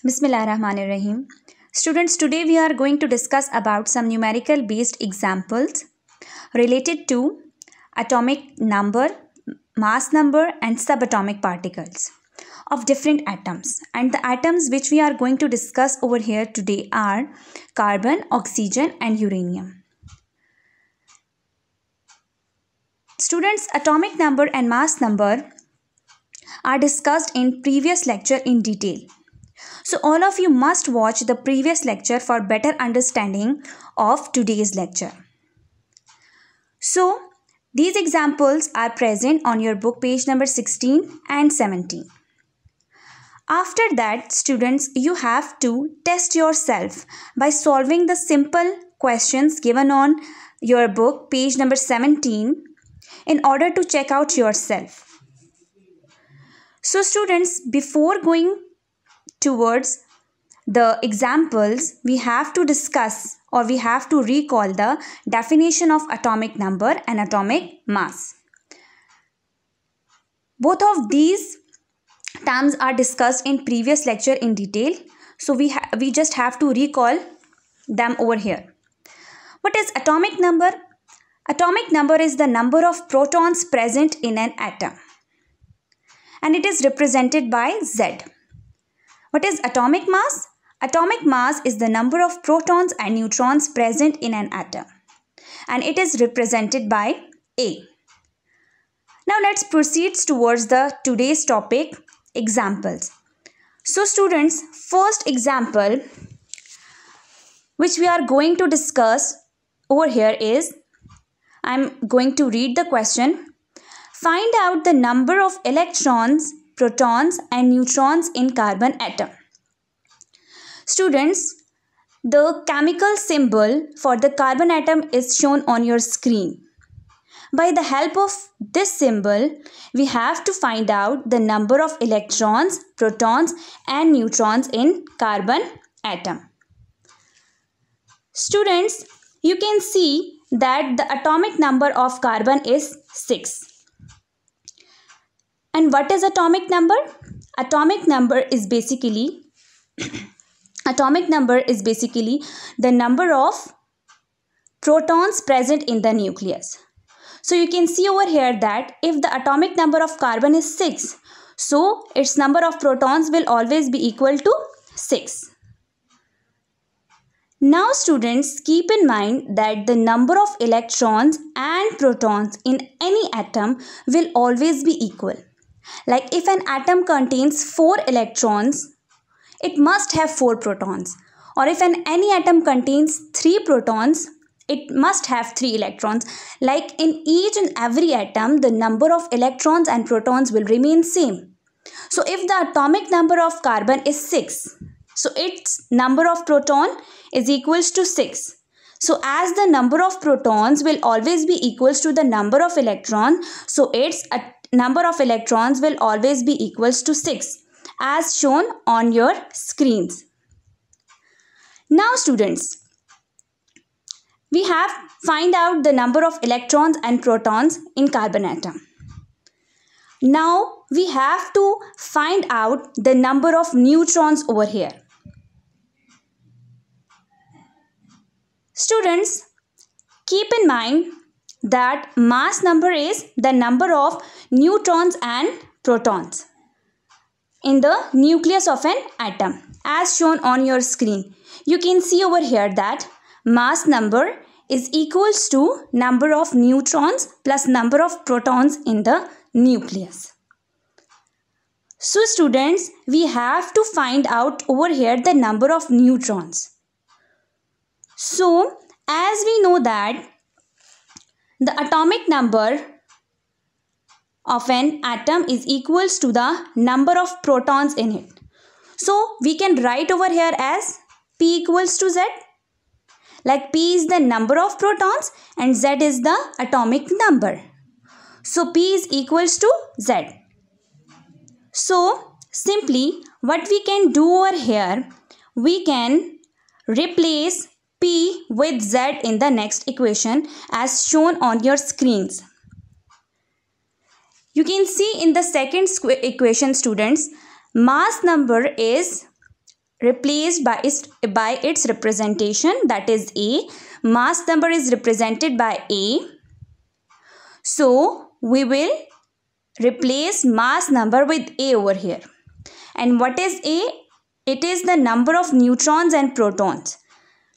Bismillahirrahmanirrahim. Students, today we are going to discuss about some numerical based examples related to atomic number, mass number and subatomic particles of different atoms. And the atoms which we are going to discuss over here today are carbon, oxygen and uranium. Students, atomic number and mass number are discussed in previous lecture in detail. So all of you must watch the previous lecture for better understanding of today's lecture. So these examples are present on your book page number 16 and 17. After that, students, you have to test yourself by solving the simple questions given on your book page number 17 in order to check out yourself. So students, before going towards the examples, we have to discuss or we have to recall the definition of atomic number and atomic mass. Both of these terms are discussed in previous lecture in detail, so we just have to recall them over here. What is atomic number? Atomic number is the number of protons present in an atom, and it is represented by Z. What is atomic mass? Atomic mass is the number of protons and neutrons present in an atom, and it is represented by A. Now let's proceed towards the today's topic, examples. So students, first example which we are going to discuss over here is, I'm going to read the question. Find out the number of electrons, protons and neutrons in carbon atom. Students, the chemical symbol for the carbon atom is shown on your screen. By the help of this symbol, we have to find out the number of electrons, protons and neutrons in carbon atom. Students, you can see that the atomic number of carbon is 6. And what is atomic number? Atomic number is basically the number of protons present in the nucleus. So you can see over here that if the atomic number of carbon is 6, so its number of protons will always be equal to 6. Now students, keep in mind that the number of electrons and protons in any atom will always be equal. Like if an atom contains 4 electrons, it must have 4 protons. Or if any atom contains 3 protons, it must have 3 electrons. Like in each and every atom, the number of electrons and protons will remain same. So if the atomic number of carbon is 6, so its number of proton is equals to 6. So as the number of protons will always be equals to the number of electrons, so its number of electrons will always be equals to 6 as shown on your screens. Now students, we have find out the number of electrons and protons in carbon atom. Now we have to find out the number of neutrons over here. Students, keep in mind that mass number is the number of neutrons and protons in the nucleus of an atom as shown on your screen. You can see over here that mass number is equals to number of neutrons plus number of protons in the nucleus. So students, we have to find out over here the number of neutrons. So as we know that the atomic number of an atom is equals to the number of protons in it. So we can write over here as P equals to Z. Like P is the number of protons and Z is the atomic number. So P is equals to Z. So simply what we can do over here, we can replace P with Z in the next equation as shown on your screens. You can see in the second equation, students, mass number is replaced by its representation, that is A. Mass number is represented by A. So we will replace mass number with A over here. And what is A? It is the number of neutrons and protons.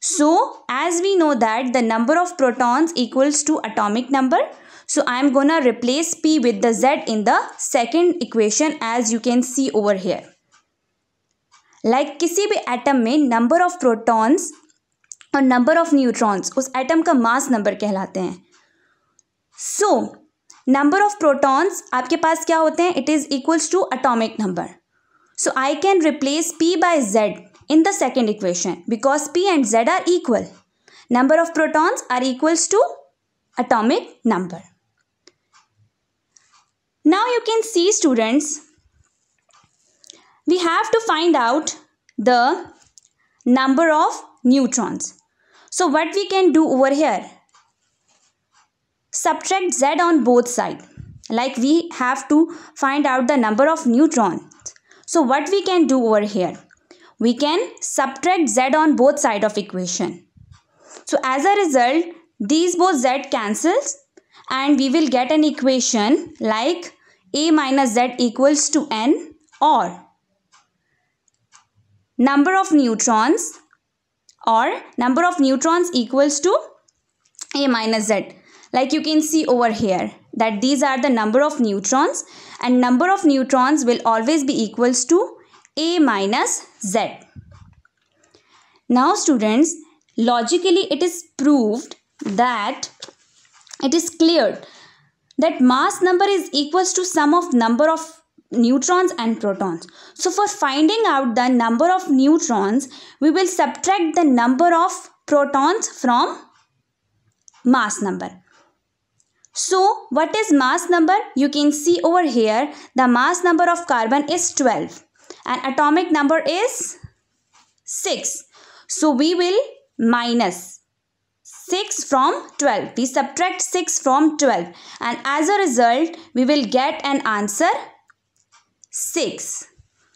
So as we know that the number of protons equals to atomic number, so I am gonna replace P with the Z in the second equation, as you can see over here. Like किसी भी atom में number of protons और number of neutrons उस atom का mass number कहलाते हैं. So number of protons आपके पास क्या होते हैं? It is equals to atomic number. So I can replace P by Z in the second equation because P and Z are equal. Number of protons are equals to atomic number. Now you can see, students, we have to find out the number of neutrons. So what we can do over here? Subtract Z on both sides. Like we have to find out the number of neutrons. So what we can do over here? We can subtract Z on both sides of equation. So as a result, these both Z cancels and we will get an equation like A minus Z equals to N, or number of neutrons equals to A minus Z. Like you can see over here that these are the number of neutrons, and number of neutrons will always be equals to A minus Z. Now students, logically it is proved that it is clear that mass number is equals to sum of number of neutrons and protons. So for finding out the number of neutrons, we will subtract the number of protons from mass number. So what is mass number? You can see over here the mass number of carbon is 12 and atomic number is 6. So we will minus 6 from 12. We subtract 6 from 12 and as a result we will get an answer 6.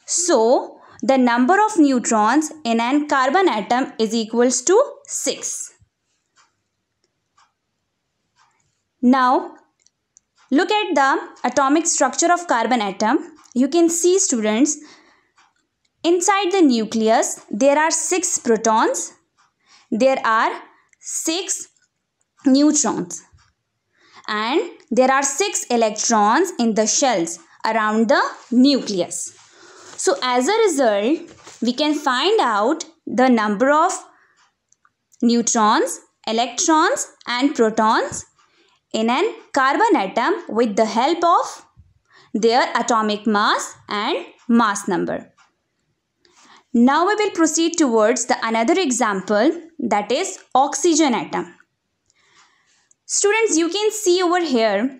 So the number of neutrons in an carbon atom is equals to 6. Now look at the atomic structure of carbon atom. You can see, students, inside the nucleus there are 6 protons, there are 6 neutrons, and there are 6 electrons in the shells around the nucleus. So as a result, we can find out the number of neutrons, electrons and protons in an carbon atom with the help of their atomic mass and mass number. Now we will proceed towards the another example, that is oxygen atom. Students, you can see over here.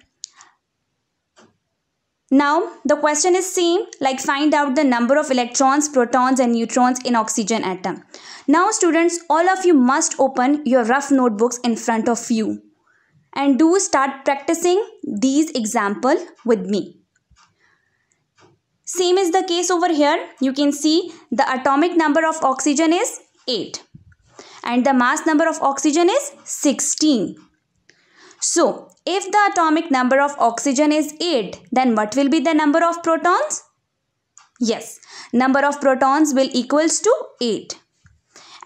Now the question is same, like find out the number of electrons, protons and neutrons in oxygen atom. Now students, all of you must open your rough notebooks in front of you and do start practicing these examples with me. Same is the case over here. You can see the atomic number of oxygen is 8 and the mass number of oxygen is 16. So if the atomic number of oxygen is 8, then what will be the number of protons? Yes, number of protons will equals to 8.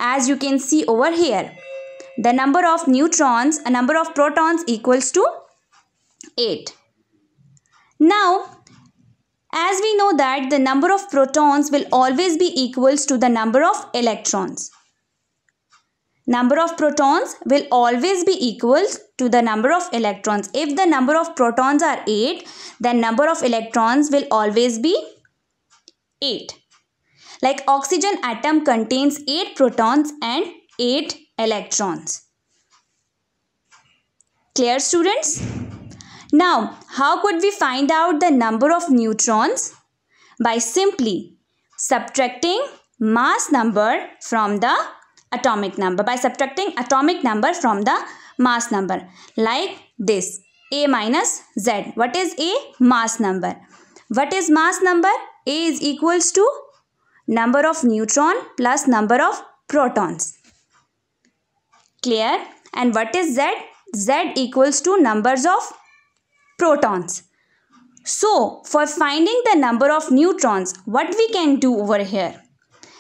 As you can see over here, the number of neutrons, a number of protons equals to 8. Now, as we know that the number of protons will always be equals to the number of electrons. Number of protons will always be equal to the number of electrons. If the number of protons are 8, then number of electrons will always be 8. Like oxygen atom contains 8 protons and 8 electrons. Clear, students? Now, how could we find out the number of neutrons? By simply subtracting mass number from the atomic number. By subtracting atomic number from the mass number. Like this, A minus Z. What is A? Mass number. What is mass number? A is equals to number of neutron plus number of protons. Clear? And what is Z? Z equals to numbers of protons. So, for finding the number of neutrons, what we can do over here?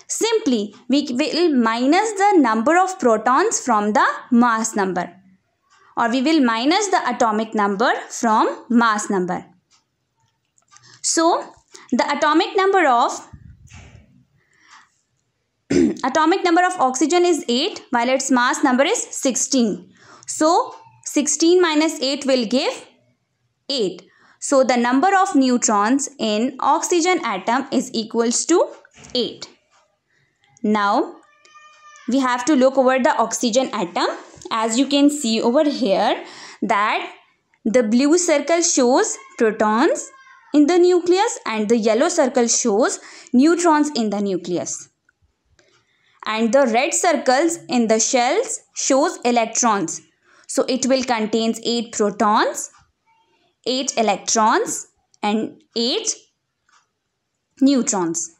Simply, we will minus the number of protons from the mass number, or we will minus the atomic number from mass number. So, the atomic number of oxygen is 8 while its mass number is 16. So, 16 minus 8 will give 8. So, the number of neutrons in oxygen atom is equals to 8. Now, we have to look over the oxygen atom. As you can see over here that the blue circle shows protons in the nucleus and the yellow circle shows neutrons in the nucleus. And the red circles in the shells shows electrons. So, it will contain 8 protons, 8 electrons and 8 neutrons.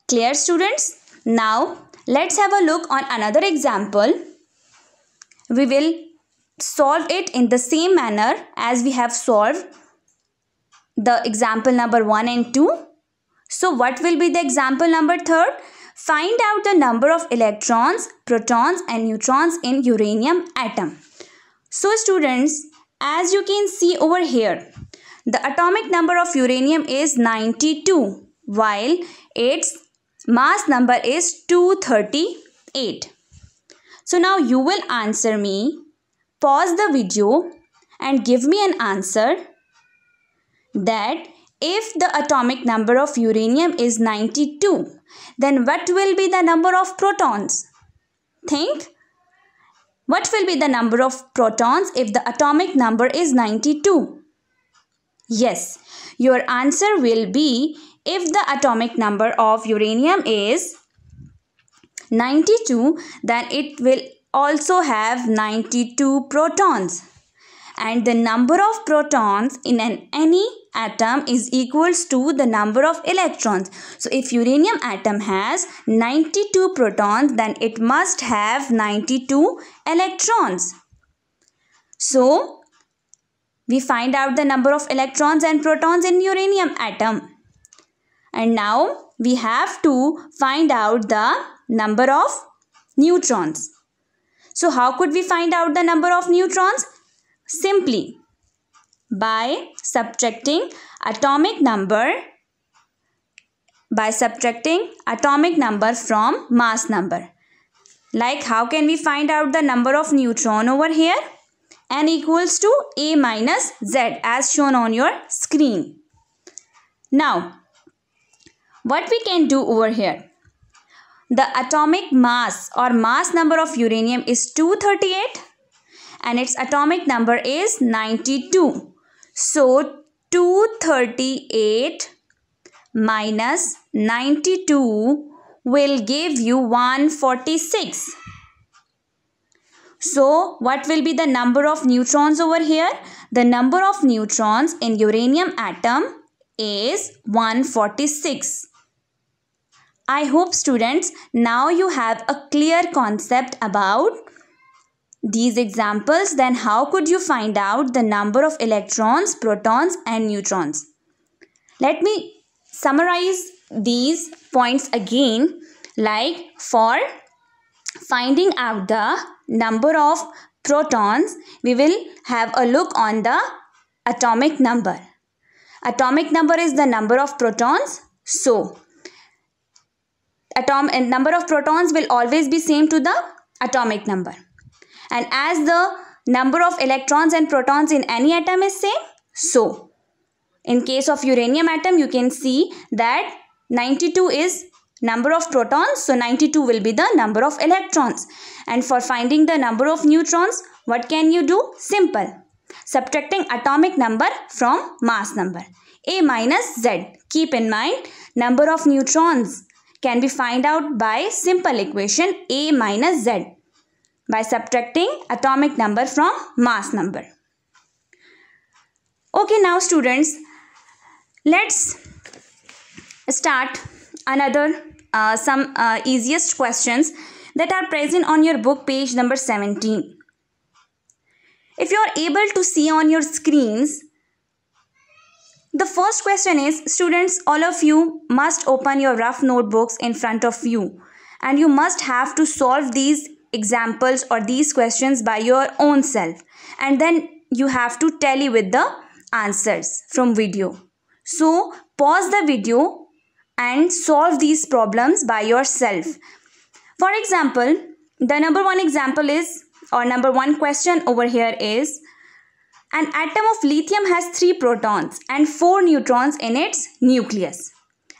Clear, students? Now, let's have a look on another example. We will solve it in the same manner as we have solved the example number 1 and 2. So, what will be the example number 3? Find out the number of electrons, protons and neutrons in uranium atom. So, students, as you can see over here, the atomic number of uranium is 92 while its mass number is 238. So now you will answer me, pause the video and give me an answer that if the atomic number of uranium is 92, then what will be the number of protons? Think. What will be the number of protons if the atomic number is 92? Yes, your answer will be if the atomic number of uranium is 92, then it will also have 92 protons. And the number of protons in any atom is equals to the number of electrons. So, if uranium atom has 92 protons, then it must have 92 electrons. So, we find out the number of electrons and protons in uranium atom. And now, we have to find out the number of neutrons. So, how could we find out the number of neutrons? Simply by subtracting atomic number from mass number. Like, how can we find out the number of neutron over here? N equals to A minus Z as shown on your screen. Now, what we can do over here? The atomic mass or mass number of uranium is 238 and its atomic number is 92. So, 238 minus 92 will give you 146. So, what will be the number of neutrons over here? The number of neutrons in uranium atom is 146. I hope, students, now you have a clear concept about these examples. Then how could you find out the number of electrons, protons and neutrons? Let me summarize these points again. Like, for finding out the number of protons, we will have a look on the atomic number. Atomic number is the number of protons. So, number of protons will always be same to the atomic number. And as the number of electrons and protons in any atom is same, so in case of uranium atom, you can see that 92 is number of protons, so 92 will be the number of electrons. And for finding the number of neutrons, what can you do? Simple. Subtracting atomic number from mass number. A minus Z. Keep in mind, number of neutrons can be found out by simple equation A minus Z by subtracting atomic number from mass number. Okay, now students, let's start another some easiest questions that are present on your book page number 17. If you are able to see on your screens, the first question is, students, all of you must open your rough notebooks in front of you and you must have to solve these examples or these questions by your own self, and then you have to tally with the answers from video. So pause the video and solve these problems by yourself. For example, the number one example is, or number one question over here is, an atom of lithium has 3 protons and 4 neutrons in its nucleus.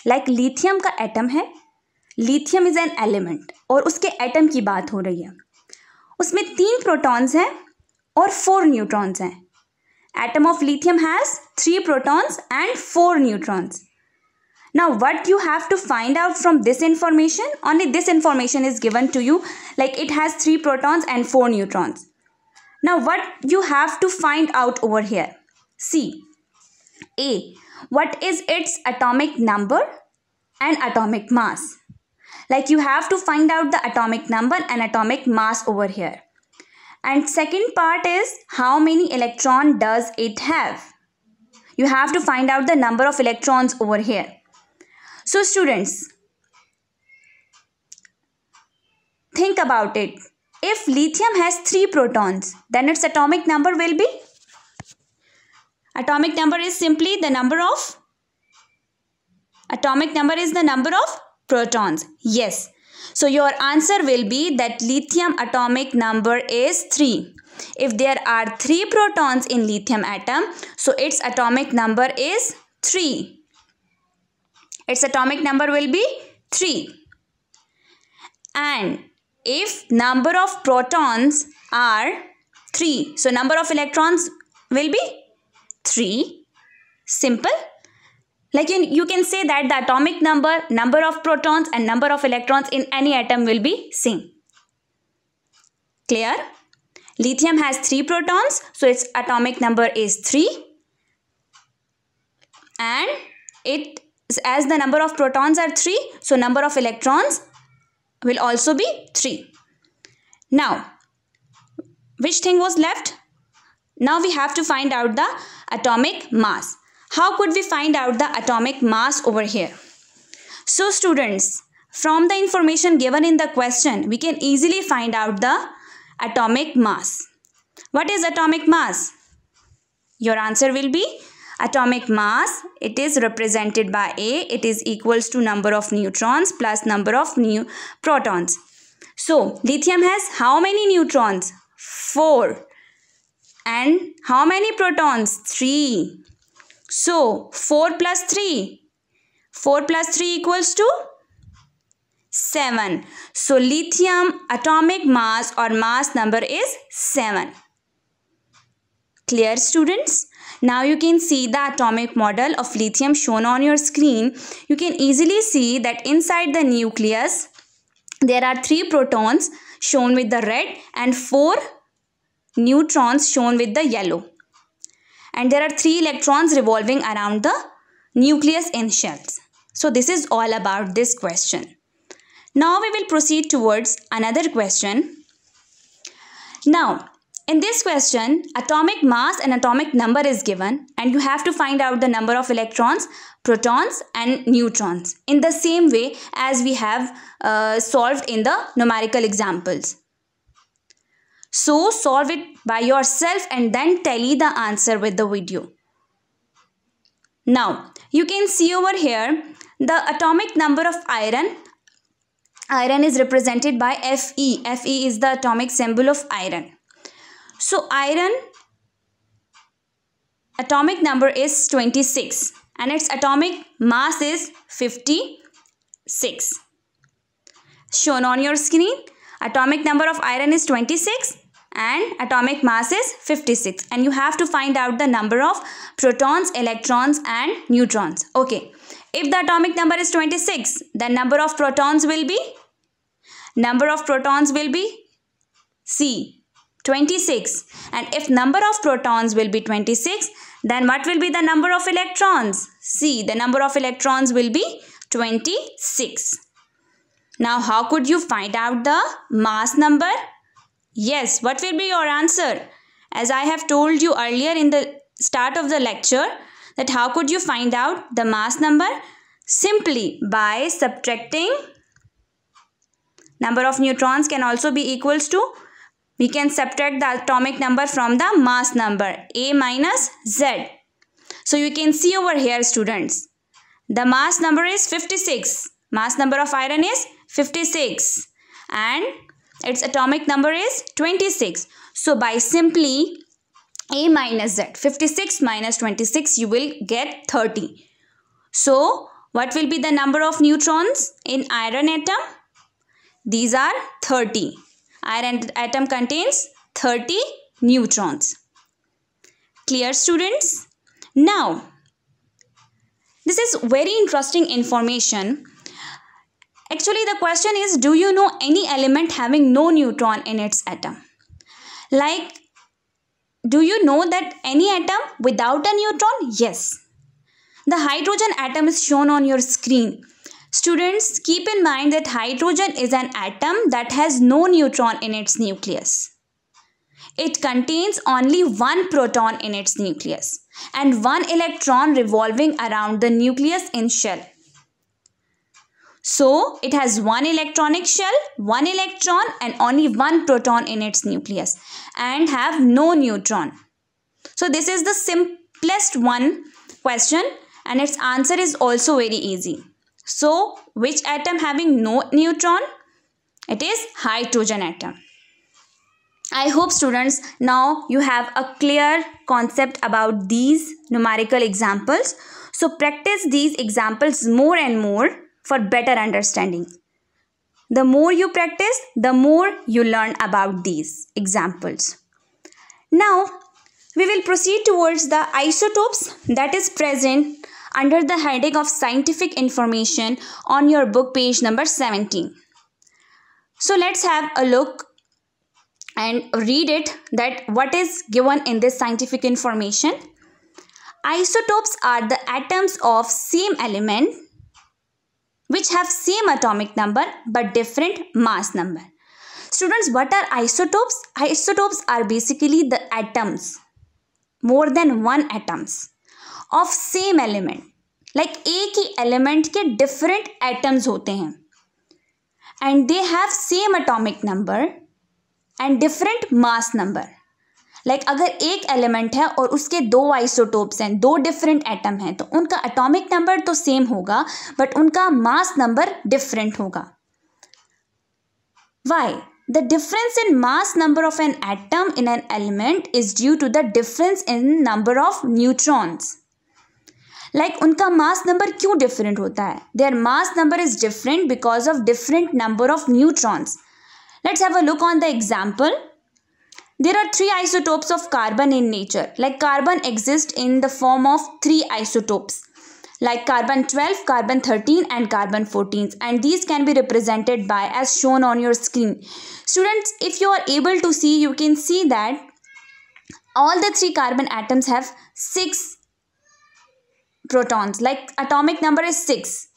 Like lithium का atom है, lithium is an element और उसके atom की बात हो रही है. उसमें 3 protons हैं और 4 neutrons हैं. Atom of lithium has 3 protons and 4 neutrons. Now what you have to find out from this information? Only this information is given to you, like it has 3 protons and 4 neutrons. Now what you have to find out over here? See, A, what is its atomic number and atomic mass? Like you have to find out the atomic number and atomic mass over here. And second part is, how many electrons does it have? You have to find out the number of electrons over here. So students, think about it. If lithium has 3 protons, then its atomic number will be? Atomic number is simply the number of? Atomic number is the number of protons. Yes. So your answer will be that lithium atomic number is 3. If there are 3 protons in lithium atom, so its atomic number is 3. Its atomic number will be 3. And if number of protons are 3, so number of electrons will be 3. Simple. Like you can say that the atomic number, number of protons and number of electrons in any atom will be same. Clear? Lithium has 3 protons, so its atomic number is 3. And as the number of protons are 3, so number of electrons will also be 3. Now, which thing was left? Now we have to find out the atomic mass. How could we find out the atomic mass over here? So students, from the information given in the question, we can easily find out the atomic mass. What is atomic mass? Your answer will be atomic mass. It is represented by A. It is equals to number of neutrons plus number of protons. So lithium has how many neutrons? 4. And how many protons? 3. So 4 plus 3. 4 plus 3 equals to 7. So lithium atomic mass or mass number is 7. Clear, students? Now you can see the atomic model of lithium shown on your screen. You can easily see that inside the nucleus there are 3 protons shown with the red and 4 neutrons shown with the yellow. And there are 3 electrons revolving around the nucleus in shells. So this is all about this question. Now we will proceed towards another question. Now, in this question, atomic mass and atomic number is given and you have to find out the number of electrons, protons and neutrons in the same way as we have solved in the numerical examples. So solve it by yourself and then tally the answer with the video. Now, you can see over here the atomic number of iron. Iron is represented by Fe. Fe is the atomic symbol of iron. So iron atomic number is 26 and its atomic mass is 56. Shown on your screen, atomic number of iron is 26 and atomic mass is 56. And you have to find out the number of protons, electrons and neutrons. Okay, if the atomic number is 26, then number of protons will be? Number of protons will be C. 26. And if number of protons will be 26, then what will be the number of electrons? See, the number of electrons will be 26. Now, how could you find out the mass number? Yes, what will be your answer? As I have told you earlier in the start of the lecture, that how could you find out the mass number? Simply by subtracting. Number of neutrons can also be equals to, we can subtract the atomic number from the mass number, A minus Z. So you can see over here, students, the mass number is 56. Mass number of iron is 56 and its atomic number is 26. So by simply A minus Z, 56 minus 26, you will get 30. So what will be the number of neutrons in iron atom? These are 30. Iron atom contains 30 neutrons. Clear, students? Now, this is very interesting information. Actually, the question is, do you know any element having no neutron in its atom? Like, do you know that any atom without a neutron? Yes. The hydrogen atom is shown on your screen. Students, keep in mind that hydrogen is an atom that has no neutron in its nucleus. It contains only one proton in its nucleus and one electron revolving around the nucleus in shell. So, it has one electronic shell, one electron and only one proton in its nucleus and have no neutron. So, this is the simplest one question and its answer is also very easy. So, which atom having no neutron? It is hydrogen atom. I hope, students, now you have a clear concept about these numerical examples. So, practice these examples more and more for better understanding. The more you practice, the more you learn about these examples. Now, we will proceed towards the isotopes that is present under the heading of scientific information on your book page number 17. So, let's have a look and read it, that what is given in this scientific information. Isotopes are the atoms of same element which have same atomic number but different mass number. Students, what are isotopes? Isotopes are basically the atoms, more than one atoms of same element. Like एक ही element के different atoms होते हैं and they have same atomic number and different mass number. Like अगर एक element है और उसके दो आइसोटोप्स हैं, दो डिफरेंट एटम हैं, तो उनका एटॉमिक नंबर तो सेम होगा बट उनका मास नंबर डिफरेंट होगा. Why? The difference in mass number of an atom in an element is due to the difference in number of neutrons. Like उनका mass number क्यों different होता है? Their mass number is different because of different number of neutrons. Let's have a look on the example. There are three isotopes of carbon in nature. Like carbon exists in the form of three isotopes, like carbon 12, carbon 13 and carbon 14, and these can be represented by as shown on your screen. Students, if you are able to see, you can see that all the three carbon atoms have 6 protons, like atomic number is 6,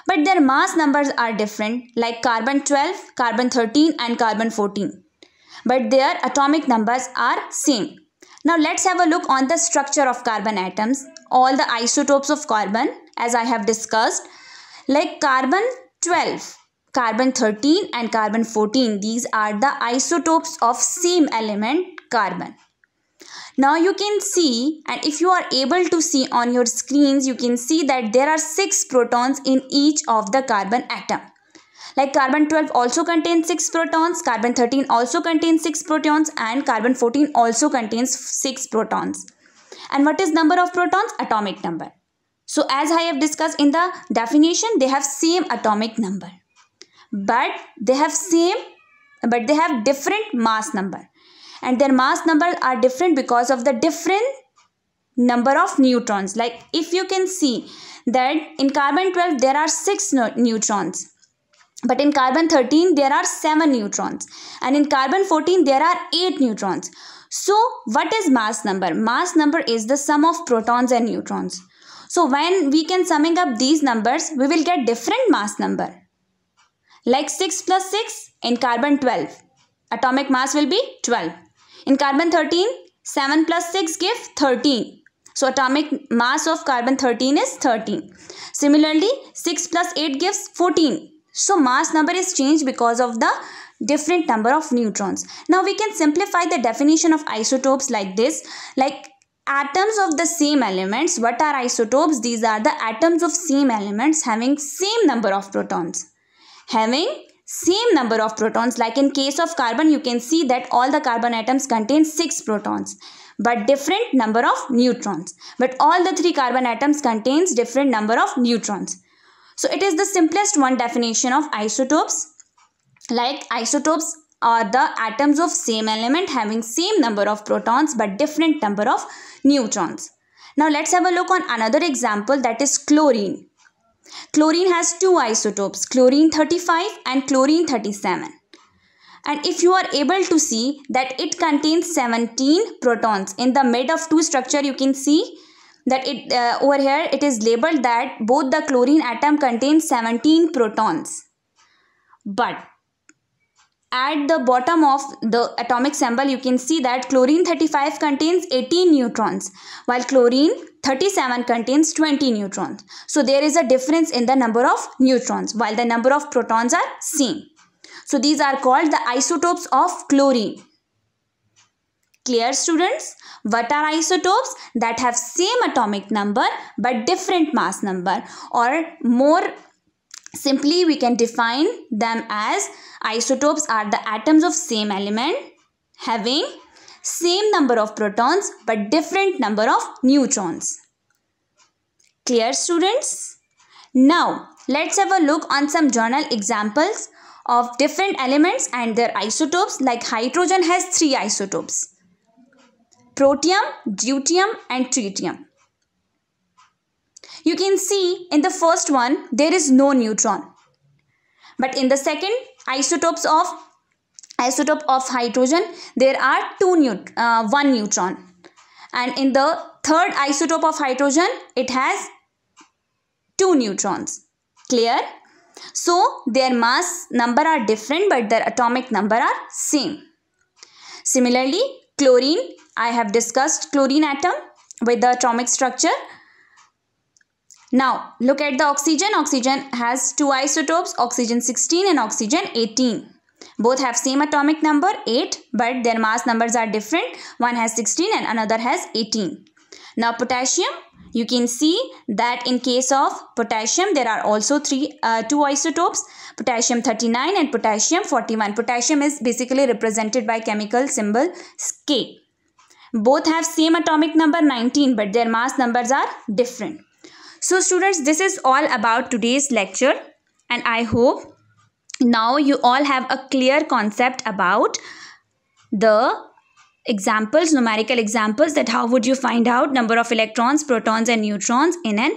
but their mass numbers are different, like carbon 12, carbon 13 and carbon 14. But their atomic numbers are same. Now let's have a look on the structure of carbon atoms. All the isotopes of carbon, as I have discussed, like carbon 12, carbon 13 and carbon 14. These are the isotopes of same element carbon. Now you can see, and if you are able to see on your screens, you can see that there are 6 protons in each of the carbon atom. Like carbon 12 also contains 6 protons, carbon 13 also contains 6 protons and carbon 14 also contains 6 protons. And what is number of protons? Atomic number. So as I have discussed in the definition, they have same atomic number. But they have different mass number. And their mass numbers are different because of the different number of neutrons. Like if you can see that in carbon 12 there are 6 neutrons. But in carbon 13, there are 7 neutrons. And in carbon 14, there are 8 neutrons. So, what is mass number? Mass number is the sum of protons and neutrons. So when we can summing up these numbers, we will get different mass number. Like 6 plus 6 in carbon 12. Atomic mass will be 12. In carbon 13, 7 plus 6 give 13. So atomic mass of carbon 13 is 13. Similarly, 6 plus 8 gives 14. So mass number is changed because of the different number of neutrons. Now we can simplify the definition of isotopes like this. Like atoms of the same elements. What are isotopes? These are the atoms of same elements having same number of protons. Having same number of protons. Like in case of carbon, you can see that all the carbon atoms contain 6 protons, but different number of neutrons. But all the 3 carbon atoms contains different number of neutrons. So it is the simplest one definition of isotopes. Like isotopes are the atoms of same element having same number of protons but different number of neutrons. Now let's have a look on another example, that is chlorine. Chlorine has 2 isotopes, chlorine 35 and chlorine 37. And if you are able to see that it contains 17 protons. In the mid of 2 structure, you can see that it over here it is labeled that both the chlorine atom contains 17 protons. But at the bottom of the atomic symbol, you can see that chlorine 35 contains 18 neutrons, while chlorine 37 contains 20 neutrons. So there is a difference in the number of neutrons, while the number of protons are same. So these are called the isotopes of chlorine. Clear, students? What are isotopes? That have same atomic number but different mass number, or more simply we can define them as isotopes are the atoms of same element having same number of protons but different number of neutrons. Clear, students? Now let's have a look on some journal examples of different elements and their isotopes. Like hydrogen has 3 isotopes: protium, deuterium and tritium. You can see in the first one there is no neutron, but in the second isotope of hydrogen there are 1 neutron, and in the third isotope of hydrogen it has 2 neutrons. Clear? So their mass number are different but their atomic number are same. Similarly, chlorine, I have discussed chlorine atom with the atomic structure. Now look at the oxygen. Oxygen has 2 isotopes, oxygen 16 and oxygen 18. Both have same atomic number 8, but their mass numbers are different. One has 16 and another has 18. Now potassium, you can see that in case of potassium there are also 2 isotopes, potassium 39 and potassium 41. Potassium is basically represented by chemical symbol K. Both have same atomic number 19, but their mass numbers are different. So students, this is all about today's lecture, and I hope now you all have a clear concept about the examples, numerical examples, that how would you find out number of electrons, protons and neutrons in an